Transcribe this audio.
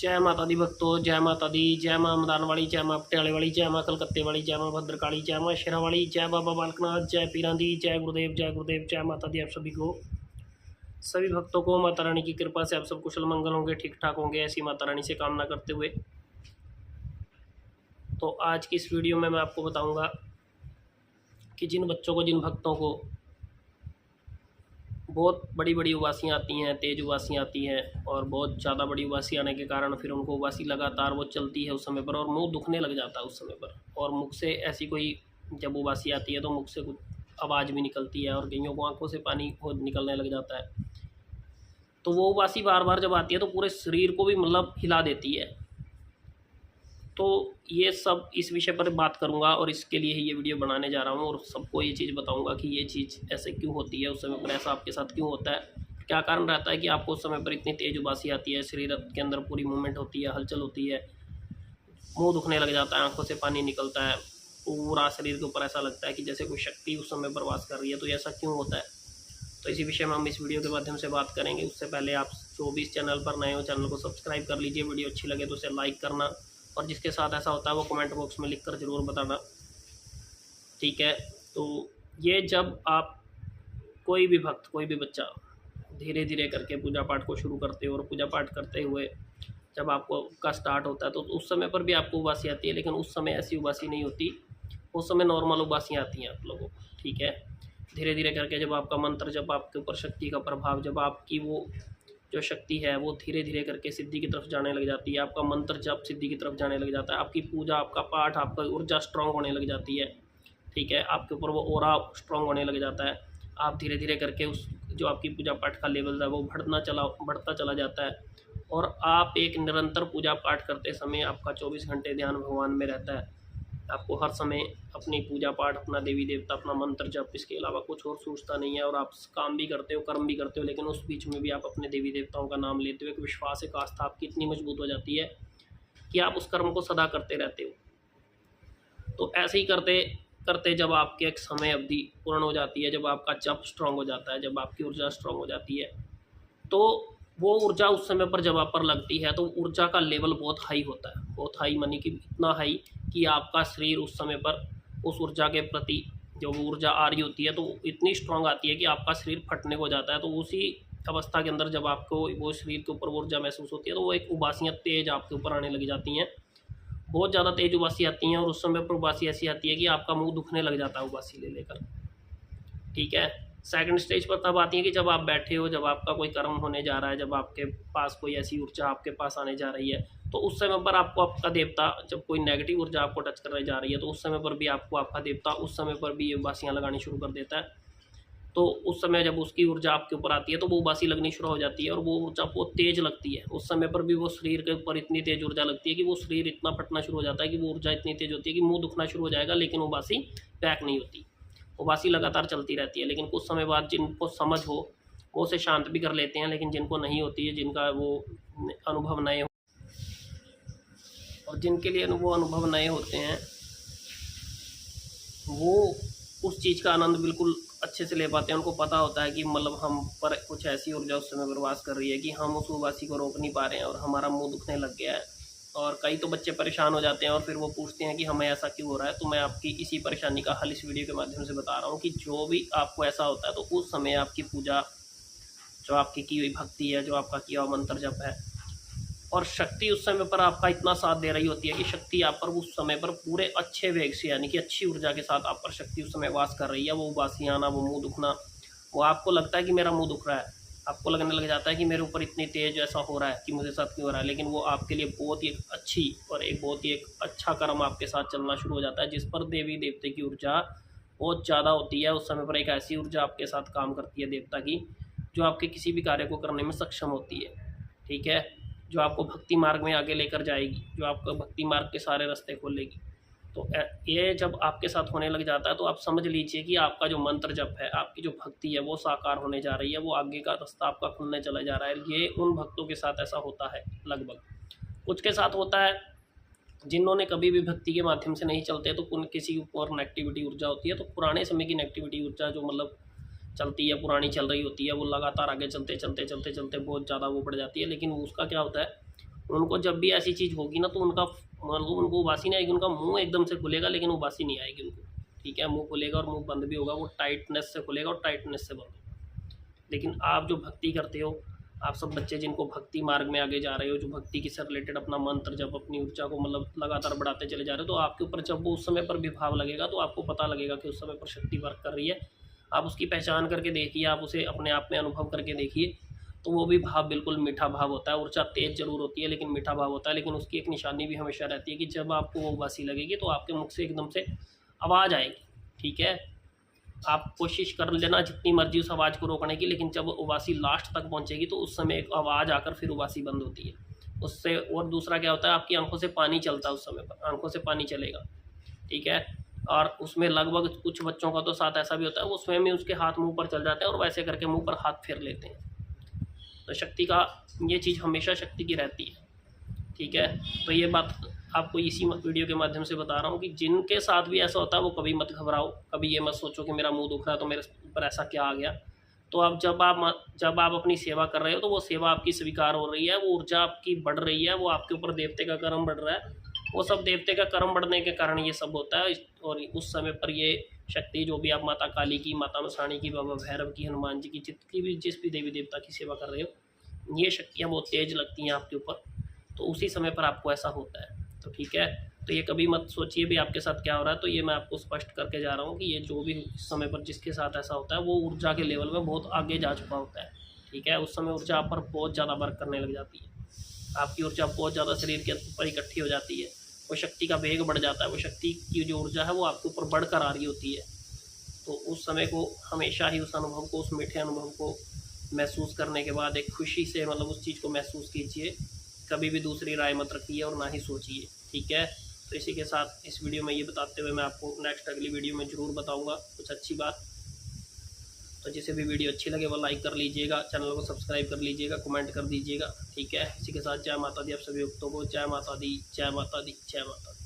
जय माता दी भक्तों, जय माता दी, जय माँ मदान वाली, जय माँ पटियाले वाली, जय माँ कलकत्ते वाली, जय माँ भद्रकाली, जय माँ शेरा वाली, जय बाबा बालकनाथ, जय पीरां दी, जय गुरुदेव, जय गुरुदेव, जय माता दी। आप सभी को, सभी भक्तों को माता रानी की कृपा से आप सब कुशल मंगल होंगे, ठीक ठाक होंगे, ऐसी माता रानी से कामना करते हुए तो आज की इस वीडियो में मैं आपको बताऊंगा कि जिन बच्चों को, जिन भक्तों को बहुत बड़ी बड़ी उबासियाँ आती हैं, तेज़ उबासियाँ आती हैं और बहुत ज़्यादा बड़ी उबासी आने के कारण फिर उनको उबासी लगातार वो चलती है उस समय पर और मुंह दुखने लग जाता है उस समय पर, और मुख से ऐसी कोई जब उबासी आती है तो मुख से कुछ आवाज़ भी निकलती है और कईयों को आंखों से पानी निकलने लग जाता है। तो वो उबासी बार बार जब आती है तो पूरे शरीर को भी मतलब हिला देती है। तो ये सब इस विषय पर बात करूंगा और इसके लिए ही ये वीडियो बनाने जा रहा हूँ और सबको ये चीज़ बताऊंगा कि ये चीज़ ऐसे क्यों होती है, उस समय पर ऐसा आपके साथ क्यों होता है, क्या कारण रहता है कि आपको उस समय पर इतनी तेज़ उबासी आती है, शरीर के अंदर पूरी मूवमेंट होती है, हलचल होती है, मुंह दुखने लग जाता है, आंखों से पानी निकलता है, पूरा शरीर के ऊपर ऐसा लगता है कि जैसे कोई शक्ति उस समय पर वास कर रही है। तो ऐसा क्यों होता है, तो इसी विषय में हम इस वीडियो के माध्यम से बात करेंगे। उससे पहले आप जो भी इस चैनल पर नए हो, चैनल को सब्सक्राइब कर लीजिए, वीडियो अच्छी लगे तो उसे लाइक करना और जिसके साथ ऐसा होता है वो कमेंट बॉक्स में लिखकर ज़रूर बताना, ठीक है। तो ये जब आप कोई भी भक्त, कोई भी बच्चा धीरे धीरे करके पूजा पाठ को शुरू करते हो और पूजा पाठ करते हुए जब आपको का स्टार्ट होता है तो उस समय पर भी आपको उबासी आती है, लेकिन उस समय ऐसी उबासी नहीं होती, उस समय नॉर्मल उबासियाँ आती हैं आप लोगों को, ठीक है। धीरे धीरे करके जब आपका मंत्र, जब आपके ऊपर शक्ति का प्रभाव, जब आपकी वो जो शक्ति है वो धीरे धीरे करके सिद्धि की तरफ जाने लग जाती है, आपका मंत्र जब सिद्धि की तरफ जाने लग जाता है, आपकी पूजा, आपका पाठ, आपका ऊर्जा स्ट्रांग होने लग जाती है, ठीक है, आपके ऊपर वो ऑरा स्ट्रांग होने लग जाता है, आप धीरे धीरे करके उस जो आपकी पूजा पाठ का लेवल है वो बढ़ता चला जाता है और आप एक निरंतर पूजा पाठ करते समय आपका 24 घंटे ध्यान भगवान में रहता है। आपको हर समय अपनी पूजा पाठ, अपना देवी देवता, अपना मंत्र जप, इसके अलावा कुछ और सोचता नहीं है और आप काम भी करते हो, कर्म भी करते हो, लेकिन उस बीच में भी आप अपने देवी देवताओं का नाम लेते हो। एक विश्वास, एक आस्था आपकी इतनी मजबूत हो जाती है कि आप उस कर्म को सदा करते रहते हो। तो ऐसे ही करते करते जब आपके एक समय अवधि पूर्ण हो जाती है, जब आपका जप स्ट्रांग हो जाता है, जब आपकी ऊर्जा स्ट्रांग हो जाती है, तो वो ऊर्जा उस समय पर जब आप पर लगती है तो ऊर्जा का लेवल बहुत हाई होता है, बहुत हाई मनी कि इतना हाई कि आपका शरीर उस समय पर उस ऊर्जा के प्रति जो ऊर्जा आ रही होती है तो इतनी स्ट्रांग आती है कि आपका शरीर फटने को जाता है। तो उसी अवस्था के अंदर जब आपको वो शरीर के ऊपर ऊर्जा महसूस होती है तो वो एक उबासियाँ तेज आपके ऊपर आने लग जाती हैं, बहुत ज़्यादा तेज उबासी आती हैं और उस समय पर उबासी ऐसी आती है कि आपका मुँह दुखने लग जाता है उबासी ले लेकर, ठीक है। सेकंड स्टेज पर तब आती है कि जब आप बैठे हो, जब आपका कोई कर्म होने जा रहा है, जब आपके पास कोई ऐसी ऊर्जा आपके पास आने जा रही है, तो उस समय पर आपको आपका देवता, जब कोई नेगेटिव ऊर्जा आपको टच करने जा रही है तो उस समय पर भी आपको आपका देवता उस समय पर भी ये उबासियाँ लगानी शुरू कर देता है। तो उस समय जब उसकी ऊर्जा आपके ऊपर आती है तो वो उबासी लगनी शुरू हो जाती है और वो ऊर्जा बहुत तेज लगती है। उस समय पर भी वो शरीर के ऊपर इतनी तेज ऊर्जा लगती है कि वो शरीर इतना फटना शुरू हो जाता है कि वो ऊर्जा इतनी तेज होती है कि मुँह दुखना शुरू हो जाएगा, लेकिन उबासी पैक नहीं होती, उबासी लगातार चलती रहती है। लेकिन कुछ समय बाद जिनको समझ हो वो उसे शांत भी कर लेते हैं, लेकिन जिनको नहीं होती है, जिनका वो अनुभव नए हो और जिनके लिए वो अनुभव नए होते हैं, वो उस चीज़ का आनंद बिल्कुल अच्छे से ले पाते हैं। उनको पता होता है कि मतलब हम पर कुछ ऐसी ऊर्जा उस समय बर्बाद कर रही है कि हम उस उबासी को रोक नहीं पा रहे हैं और हमारा मुंह दुखने लग गया है। और कई तो बच्चे परेशान हो जाते हैं और फिर वो पूछते हैं कि हमें ऐसा क्यों हो रहा है। तो मैं आपकी इसी परेशानी का हल इस वीडियो के माध्यम से बता रहा हूँ कि जो भी आपको ऐसा होता है तो उस समय आपकी पूजा, जो आपकी की हुई भक्ति है, जो आपका किया हुआ मंत्र जप है और शक्ति उस समय पर आपका इतना साथ दे रही होती है कि शक्ति आप पर उस समय पर पूरे अच्छे वेग से, यानी कि अच्छी ऊर्जा के साथ आप पर शक्ति उस समय वास कर रही है। वो उबासी आना, वो मुँह दुखना, वो आपको लगता है कि मेरा मुँह दुख रहा है, आपको लगने लग जाता है कि मेरे ऊपर इतनी तेज ऐसा हो रहा है कि मुझे साथ क्यों हो रहा है, लेकिन वो आपके लिए बहुत ही अच्छी और एक बहुत ही एक अच्छा कर्म आपके साथ चलना शुरू हो जाता है, जिस पर देवी देवते की ऊर्जा बहुत ज़्यादा होती है। उस समय पर एक ऐसी ऊर्जा आपके साथ काम करती है देवता की, जो आपके किसी भी कार्य को करने में सक्षम होती है, ठीक है, जो आपको भक्ति मार्ग में आगे लेकर जाएगी, जो आपको भक्ति मार्ग के सारे रास्ते खोलेगी। तो ये जब आपके साथ होने लग जाता है तो आप समझ लीजिए कि आपका जो मंत्र जप है, आपकी जो भक्ति है वो साकार होने जा रही है, वो आगे का रास्ता आपका खुलने चला जा रहा है। ये उन भक्तों के साथ ऐसा होता है, लगभग कुछ के साथ होता है जिन्होंने कभी भी भक्ति के माध्यम से नहीं चलते, तो किसी ऊपर नेगेटिविटी ऊर्जा होती है। तो पुराने समय की नेगेटिविटी ऊर्जा जो मतलब चलती है, पुरानी चल रही होती है, वो लगातार आगे चलते चलते चलते चलते बहुत ज़्यादा वो बढ़ जाती है। लेकिन उसका क्या होता है, उनको जब भी ऐसी चीज़ होगी ना तो उनका मतलब उनको उबासी नहीं आएगी, उनका मुंह एकदम से खुलेगा लेकिन उबासी नहीं आएगी उनको। ठीक है, मुंह खुलेगा और मुंह बंद भी होगा, वो टाइटनेस से खुलेगा और टाइटनेस से बंद होगा। लेकिन आप जो भक्ति करते हो, आप सब बच्चे जिनको भक्ति मार्ग में आगे जा रहे हो, जो भक्ति के से रिलेटेड अपना मंत्र जब अपनी ऊर्जा को मतलब लगातार बढ़ाते चले जा रहे हो, तो आपके ऊपर जब वो उस समय पर भी भाव लगेगा तो आपको पता लगेगा कि उस समय पर शक्ति वर्क कर रही है। आप उसकी पहचान करके देखिए, आप उसे अपने आप में अनुभव करके देखिए, तो वो भी भाव बिल्कुल मीठा भाव होता है। ऊर्जा तेज जरूर होती है लेकिन मीठा भाव होता है। लेकिन उसकी एक निशानी भी हमेशा रहती है कि जब आपको वो उबासी लगेगी तो आपके मुख से एकदम से आवाज़ आएगी। ठीक है, आप कोशिश कर लेना जितनी मर्जी उस आवाज़ को रोकने की, लेकिन जब उबासी लास्ट तक पहुंचेगी तो उस समय एक आवाज़ आकर फिर उबासी बंद होती है उससे। और दूसरा क्या होता है, आपकी आंखों से पानी चलता है उस समय पर, आंखों से पानी चलेगा। ठीक है, और उसमें लगभग कुछ बच्चों का तो साथ ऐसा भी होता है, वो स्वयं ही उसके हाथ मुंह पर चल जाते हैं और वैसे करके मुंह पर हाथ फेर लेते हैं। तो शक्ति का ये चीज़ हमेशा शक्ति की रहती है। ठीक है, तो ये बात आपको इसी वीडियो के माध्यम से बता रहा हूँ कि जिनके साथ भी ऐसा होता है वो कभी मत घबराओ, कभी ये मत सोचो कि मेरा मुंह दुख रहा है तो मेरे ऊपर ऐसा क्या आ गया। तो आप जब आप अपनी सेवा कर रहे हो तो वो सेवा आपकी स्वीकार हो रही है, वो ऊर्जा आपकी बढ़ रही है, वो आपके ऊपर देवते का कर्म बढ़ रहा है, वो सब देवते का कर्म बढ़ने के कारण ये सब होता है। और उस समय पर ये शक्ति जो भी आप माता काली की, माता मसाणी की, बाबा भैरव की, हनुमान जी की, जिस भी देवी देवता की सेवा कर रहे हो, ये शक्तियाँ बहुत तेज लगती हैं आपके ऊपर, तो उसी समय पर आपको ऐसा होता है। तो ठीक है, तो ये कभी मत सोचिए भी आपके साथ क्या हो रहा है। तो ये मैं आपको स्पष्ट करके जा रहा हूँ कि ये जो भी इस समय पर जिसके साथ ऐसा होता है वो ऊर्जा के लेवल में बहुत आगे जा चुका होता है। ठीक है, उस समय ऊर्जा आप पर बहुत ज़्यादा वर्क करने लग जाती है, आपकी ऊर्जा बहुत ज़्यादा शरीर के ऊपर इकट्ठी हो जाती है, वो शक्ति का वेग बढ़ जाता है, वो शक्ति की जो ऊर्जा है वो आपके ऊपर बढ़कर आ रही होती है। तो उस समय को हमेशा ही उस अनुभव को, उस मीठे अनुभव को महसूस करने के बाद एक खुशी से मतलब उस चीज़ को महसूस कीजिए, कभी भी दूसरी राय मत रखिए और ना ही सोचिए। ठीक है, तो इसी के साथ इस वीडियो में ये बताते हुए मैं आपको नेक्स्ट अगली वीडियो में ज़रूर बताऊंगा कुछ अच्छी बात। तो जिसे भी वीडियो अच्छी लगे वो लाइक कर लीजिएगा, चैनल को सब्सक्राइब कर लीजिएगा, कमेंट कर दीजिएगा। ठीक है, इसी के साथ जय माता दी आप सभी भक्तों को, जय माता दी, जय माता दी, जय माता दी।